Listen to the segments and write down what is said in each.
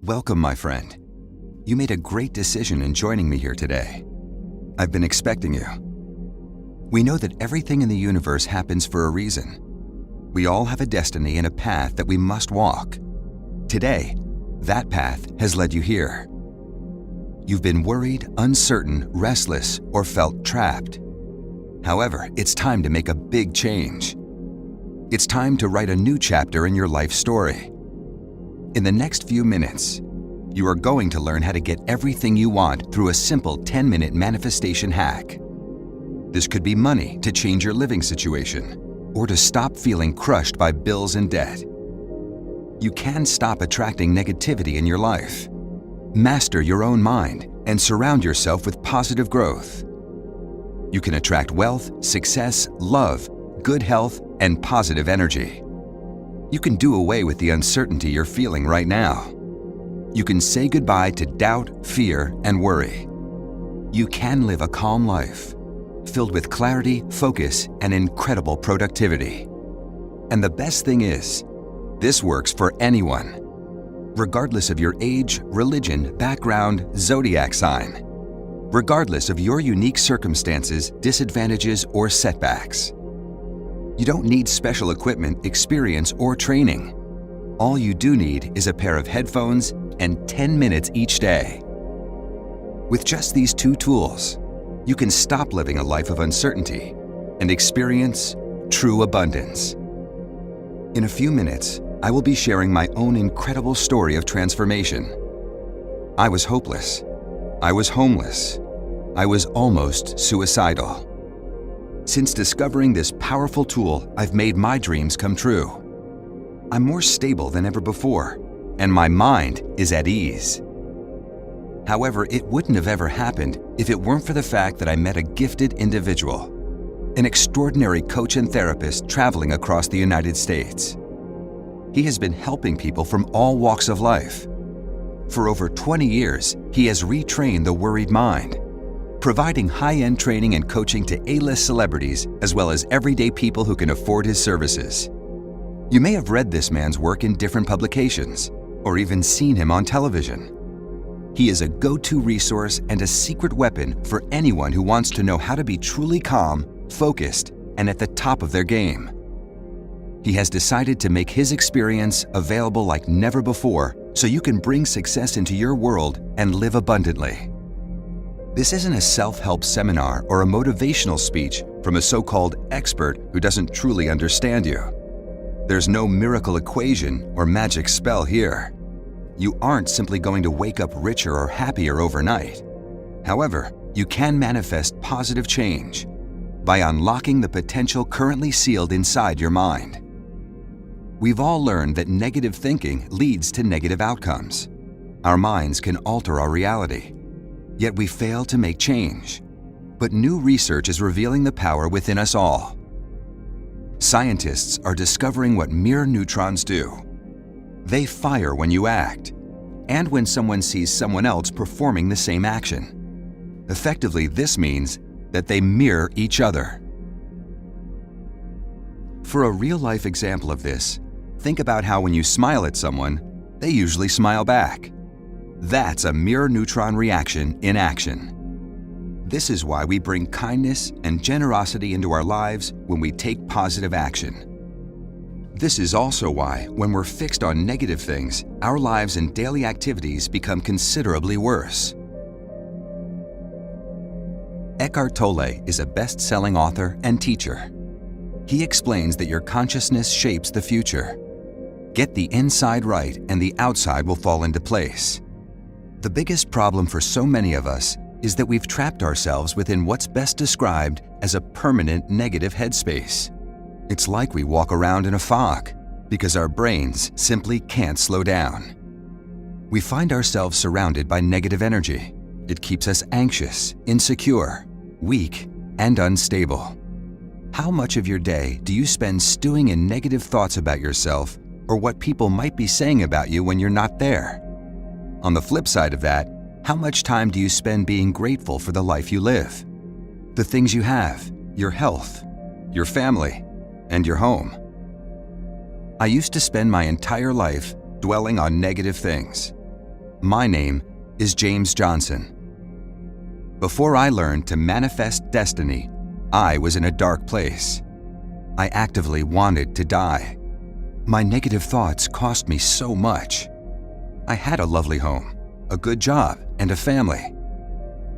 Welcome, my friend. You made a great decision in joining me here today. I've been expecting you. We know that everything in the universe happens for a reason. We all have a destiny and a path that we must walk. Today, that path has led you here. You've been worried, uncertain, restless, or felt trapped. However, it's time to make a big change. It's time to write a new chapter in your life story. In the next few minutes, you are going to learn how to get everything you want through a simple 10-minute manifestation hack. This could be money to change your living situation, or to stop feeling crushed by bills and debt. You can stop attracting negativity in your life. Master your own mind and surround yourself with positive growth. You can attract wealth, success, love, good health, and positive energy. You can do away with the uncertainty you're feeling right now. You can say goodbye to doubt, fear, and worry. You can live a calm life, filled with clarity, focus, and incredible productivity. And the best thing is, this works for anyone, regardless of your age, religion, background, zodiac sign, regardless of your unique circumstances, disadvantages, or setbacks. You don't need special equipment, experience, or training. All you do need is a pair of headphones and 10 minutes each day. With just these two tools, you can stop living a life of uncertainty and experience true abundance. In a few minutes, I will be sharing my own incredible story of transformation. I was hopeless. I was homeless. I was almost suicidal. Since discovering this powerful tool, I've made my dreams come true. I'm more stable than ever before, and my mind is at ease. However, it wouldn't have ever happened if it weren't for the fact that I met a gifted individual, an extraordinary coach and therapist traveling across the United States. He has been helping people from all walks of life. For over 20 years, he has retrained the worried mind, providing high-end training and coaching to A-list celebrities as well as everyday people who can afford his services. You may have read this man's work in different publications or even seen him on television. He is a go-to resource and a secret weapon for anyone who wants to know how to be truly calm, focused, and at the top of their game. He has decided to make his experience available like never before so you can bring success into your world and live abundantly. This isn't a self-help seminar or a motivational speech from a so-called expert who doesn't truly understand you. There's no miracle equation or magic spell here. You aren't simply going to wake up richer or happier overnight. However, you can manifest positive change by unlocking the potential currently sealed inside your mind. We've all learned that negative thinking leads to negative outcomes. Our minds can alter our reality. Yet we fail to make change. But new research is revealing the power within us all. Scientists are discovering what mirror neutrons do. They fire when you act, and when someone sees someone else performing the same action. Effectively, this means that they mirror each other. For a real-life example of this, think about how when you smile at someone, they usually smile back. That's a mirror neutron reaction in action. This is why we bring kindness and generosity into our lives when we take positive action. This is also why, when we're fixed on negative things, our lives and daily activities become considerably worse. Eckhart Tolle is a best-selling author and teacher. He explains that your consciousness shapes the future. Get the inside right and the outside will fall into place. The biggest problem for so many of us is that we've trapped ourselves within what's best described as a permanent negative headspace. It's like we walk around in a fog because our brains simply can't slow down. We find ourselves surrounded by negative energy. It keeps us anxious, insecure, weak, and unstable. How much of your day do you spend stewing in negative thoughts about yourself or what people might be saying about you when you're not there? On the flip side of that, how much time do you spend being grateful for the life you live? The things you have, your health, your family, and your home. I used to spend my entire life dwelling on negative things. My name is James Johnson. Before I learned to manifest destiny, I was in a dark place. I actively wanted to die. My negative thoughts cost me so much. I had a lovely home, a good job, and a family.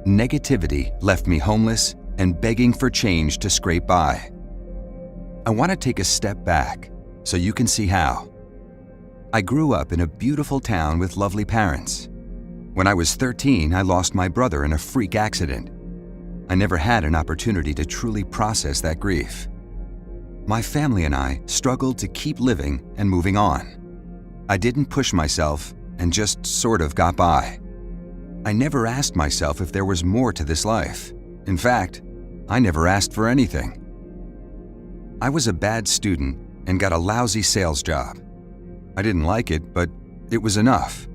Negativity left me homeless and begging for change to scrape by. I want to take a step back so you can see how. I grew up in a beautiful town with lovely parents. When I was 13, I lost my brother in a freak accident. I never had an opportunity to truly process that grief. My family and I struggled to keep living and moving on. I didn't push myself and just sort of got by. I never asked myself if there was more to this life. In fact, I never asked for anything. I was a bad student and got a lousy sales job. I didn't like it, but it was enough.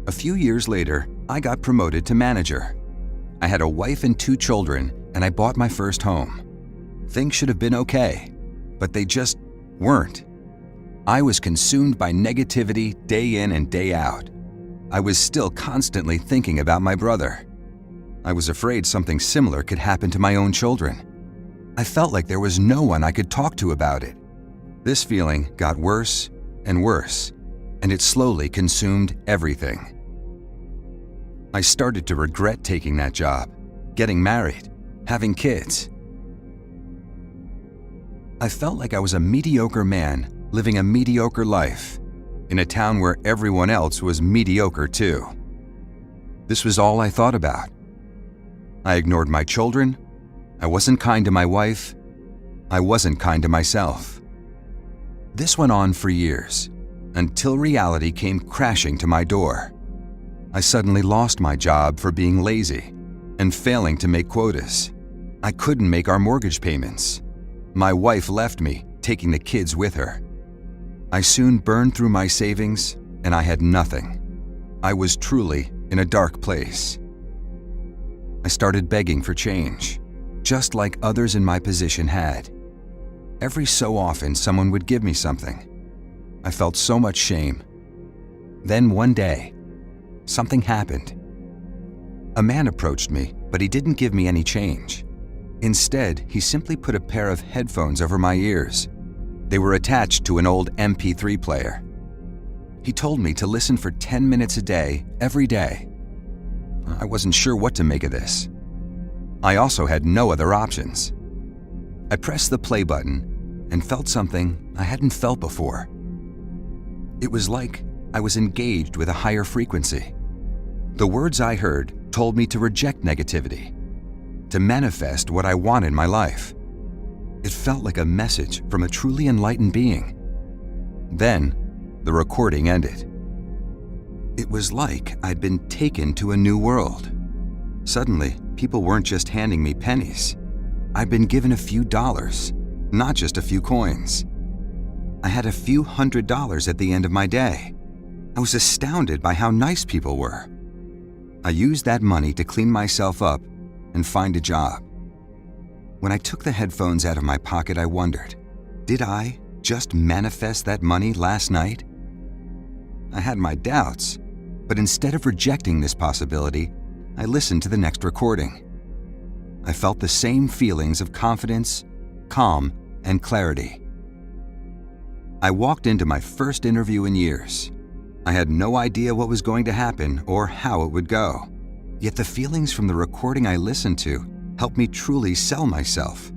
A few years later, I got promoted to manager. I had a wife and 2 children, and I bought my first home. Things should have been okay, but they just weren't. I was consumed by negativity day in and day out. I was still constantly thinking about my brother. I was afraid something similar could happen to my own children. I felt like there was no one I could talk to about it. This feeling got worse and worse, and it slowly consumed everything. I started to regret taking that job, getting married, having kids. I felt like I was a mediocre man living a mediocre life in a town where everyone else was mediocre too. This was all I thought about. I ignored my children. I wasn't kind to my wife. I wasn't kind to myself. This went on for years, until reality came crashing to my door. I suddenly lost my job for being lazy and failing to make quotas. I couldn't make our mortgage payments. My wife left me, taking the kids with her. I soon burned through my savings, and I had nothing. I was truly in a dark place. I started begging for change, just like others in my position had. Every so often, someone would give me something. I felt so much shame. Then one day, something happened. A man approached me, but he didn't give me any change. Instead, he simply put a pair of headphones over my ears. They were attached to an old MP3 player. He told me to listen for 10 minutes a day, every day. I wasn't sure what to make of this. I also had no other options. I pressed the play button and felt something I hadn't felt before. It was like I was engaged with a higher frequency. The words I heard told me to reject negativity, to manifest what I want in my life. It felt like a message from a truly enlightened being. Then, the recording ended. It was like I'd been taken to a new world. Suddenly, people weren't just handing me pennies. I'd been given a few dollars, not just a few coins. I had a few $100s at the end of my day. I was astounded by how nice people were. I used that money to clean myself up and find a job. When I took the headphones out of my pocket, I wondered, did I just manifest that money last night? I had my doubts, but instead of rejecting this possibility, I listened to the next recording. I felt the same feelings of confidence, calm, and clarity. I walked into my first interview in years. I had no idea what was going to happen or how it would go. Yet the feelings from the recording I listened to helped me truly sell myself,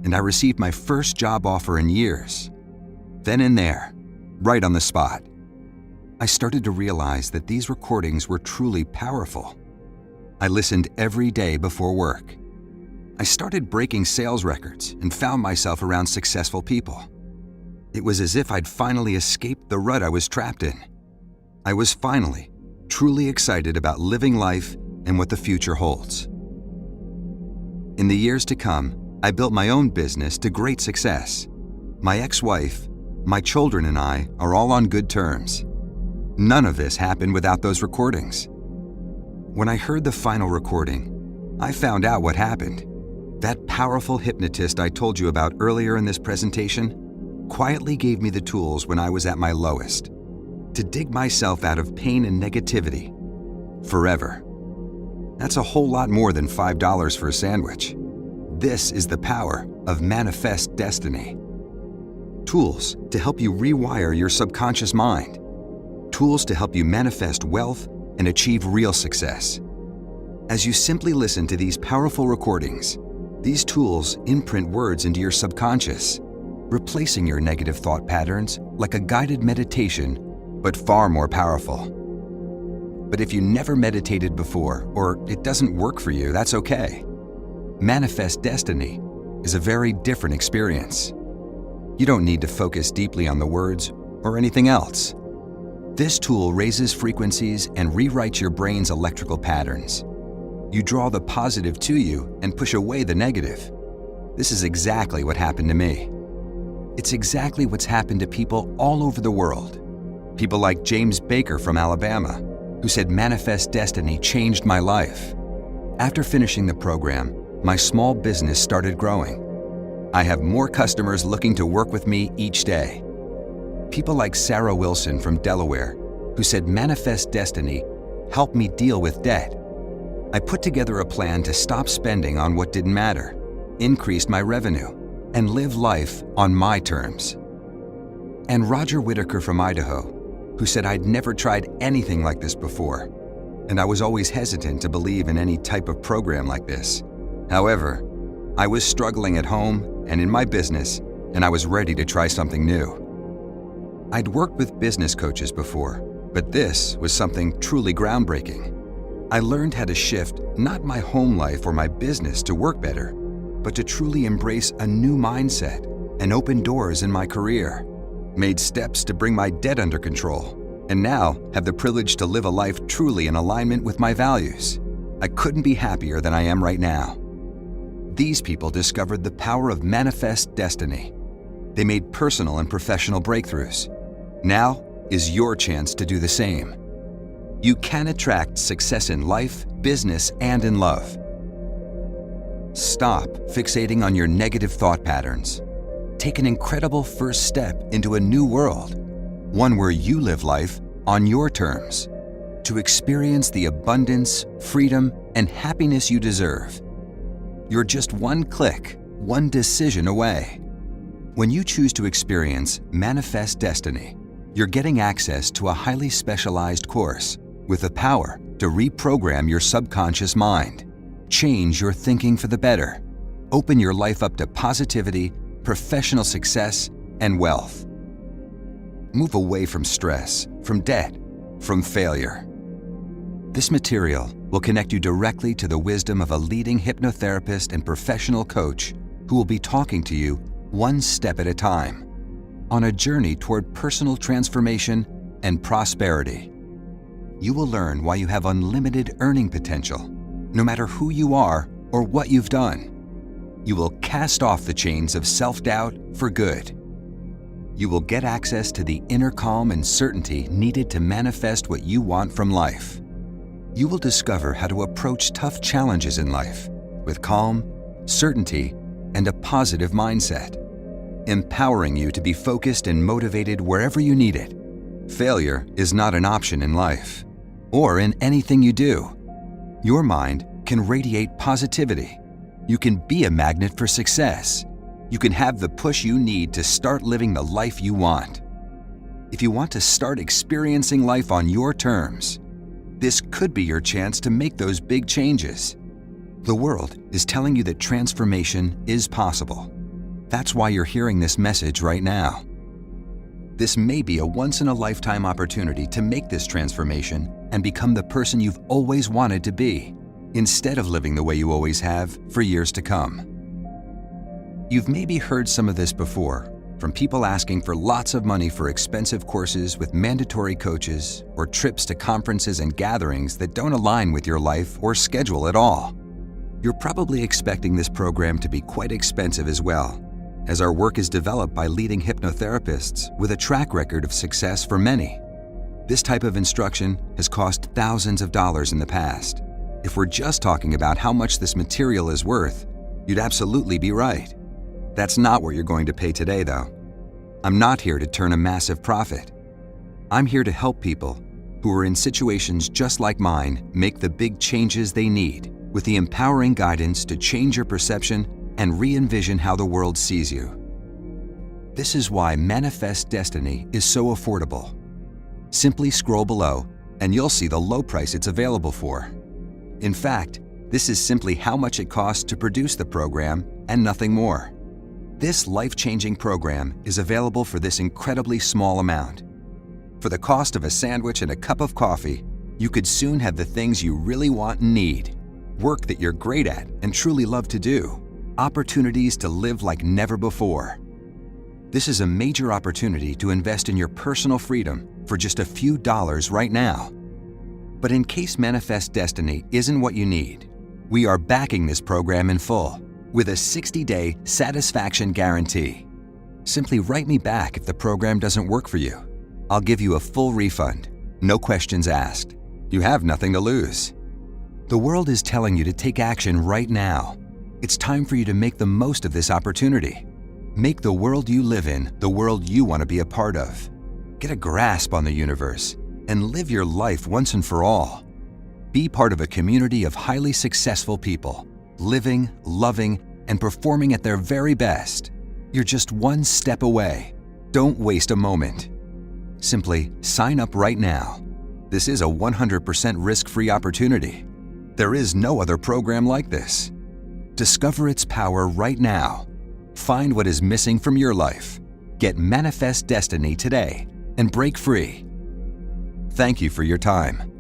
and I received my first job offer in years. Then and there, right on the spot, I started to realize that these recordings were truly powerful. I listened every day before work. I started breaking sales records and found myself around successful people. It was as if I'd finally escaped the rut I was trapped in. I was finally truly excited about living life and what the future holds. In the years to come, I built my own business to great success. My ex-wife, my children, and I are all on good terms. None of this happened without those recordings. When I heard the final recording, I found out what happened. That powerful hypnotist I told you about earlier in this presentation quietly gave me the tools when I was at my lowest, to dig myself out of pain and negativity forever. That's a whole lot more than $5 for a sandwich. This is the power of manifest destiny. Tools to help you rewire your subconscious mind. Tools to help you manifest wealth and achieve real success. As you simply listen to these powerful recordings, these tools imprint words into your subconscious, replacing your negative thought patterns like a guided meditation, but far more powerful. But if you never meditated before, or it doesn't work for you, that's okay. Manifest destiny is a very different experience. You don't need to focus deeply on the words or anything else. This tool raises frequencies and rewrites your brain's electrical patterns. You draw the positive to you and push away the negative. This is exactly what happened to me. It's exactly what's happened to people all over the world. People like James Baker from Alabama, who said manifest destiny changed my life. After finishing the program, my small business started growing. I have more customers looking to work with me each day. People like Sarah Wilson from Delaware, who said manifest destiny helped me deal with debt. I put together a plan to stop spending on what didn't matter, increased my revenue, and live life on my terms. And Roger Whittaker from Idaho, who said I'd never tried anything like this before, and I was always hesitant to believe in any type of program like this. However, I was struggling at home and in my business, and I was ready to try something new. I'd worked with business coaches before, but this was something truly groundbreaking. I learned how to shift not my home life or my business to work better, but to truly embrace a new mindset and open doors in my career. Made steps to bring my debt under control, and now have the privilege to live a life truly in alignment with my values. I couldn't be happier than I am right now. These people discovered the power of manifest destiny. They made personal and professional breakthroughs. Now is your chance to do the same. You can attract success in life, business, and in love. Stop fixating on your negative thought patterns. Take an incredible first step into a new world, one where you live life on your terms, to experience the abundance, freedom, and happiness you deserve. You're just one click, one decision away. When you choose to experience Manifest Destiny, you're getting access to a highly specialized course with the power to reprogram your subconscious mind, change your thinking for the better, open your life up to positivity, professional success, and wealth. Move away from stress, from debt, from failure. This material will connect you directly to the wisdom of a leading hypnotherapist and professional coach who will be talking to you one step at a time on a journey toward personal transformation and prosperity. You will learn why you have unlimited earning potential, no matter who you are or what you've done. You will cast off the chains of self-doubt for good. You will get access to the inner calm and certainty needed to manifest what you want from life. You will discover how to approach tough challenges in life with calm, certainty, and a positive mindset, empowering you to be focused and motivated wherever you need it. Failure is not an option in life or in anything you do. Your mind can radiate positivity. You can be a magnet for success. You can have the push you need to start living the life you want. If you want to start experiencing life on your terms, this could be your chance to make those big changes. The world is telling you that transformation is possible. That's why you're hearing this message right now. This may be a once-in-a-lifetime opportunity to make this transformation and become the person you've always wanted to be, instead of living the way you always have for years to come. You've maybe heard some of this before, from people asking for lots of money for expensive courses with mandatory coaches or trips to conferences and gatherings that don't align with your life or schedule at all. You're probably expecting this program to be quite expensive as well, as our work is developed by leading hypnotherapists with a track record of success for many. This type of instruction has cost thousands of dollars in the past. If we're just talking about how much this material is worth, you'd absolutely be right. That's not what you're going to pay today, though. I'm not here to turn a massive profit. I'm here to help people who are in situations just like mine make the big changes they need with the empowering guidance to change your perception and re-envision how the world sees you. This is why Manifest Destiny is so affordable. Simply scroll below and you'll see the low price it's available for. In fact, this is simply how much it costs to produce the program and nothing more. This life-changing program is available for this incredibly small amount. For the cost of a sandwich and a cup of coffee, you could soon have the things you really want and need, work that you're great at and truly love to do, opportunities to live like never before. This is a major opportunity to invest in your personal freedom for just a few dollars right now. But in case Manifest Destiny isn't what you need, we are backing this program in full with a 60-day satisfaction guarantee. Simply write me back if the program doesn't work for you. I'll give you a full refund, no questions asked. You have nothing to lose. The world is telling you to take action right now. It's time for you to make the most of this opportunity. Make the world you live in the world you want to be a part of. Get a grasp on the universe and live your life once and for all. Be part of a community of highly successful people, living, loving, and performing at their very best. You're just one step away. Don't waste a moment. Simply sign up right now. This is a 100% risk-free opportunity. There is no other program like this. Discover its power right now. Find what is missing from your life. Get Manifest Destiny today and break free. Thank you for your time.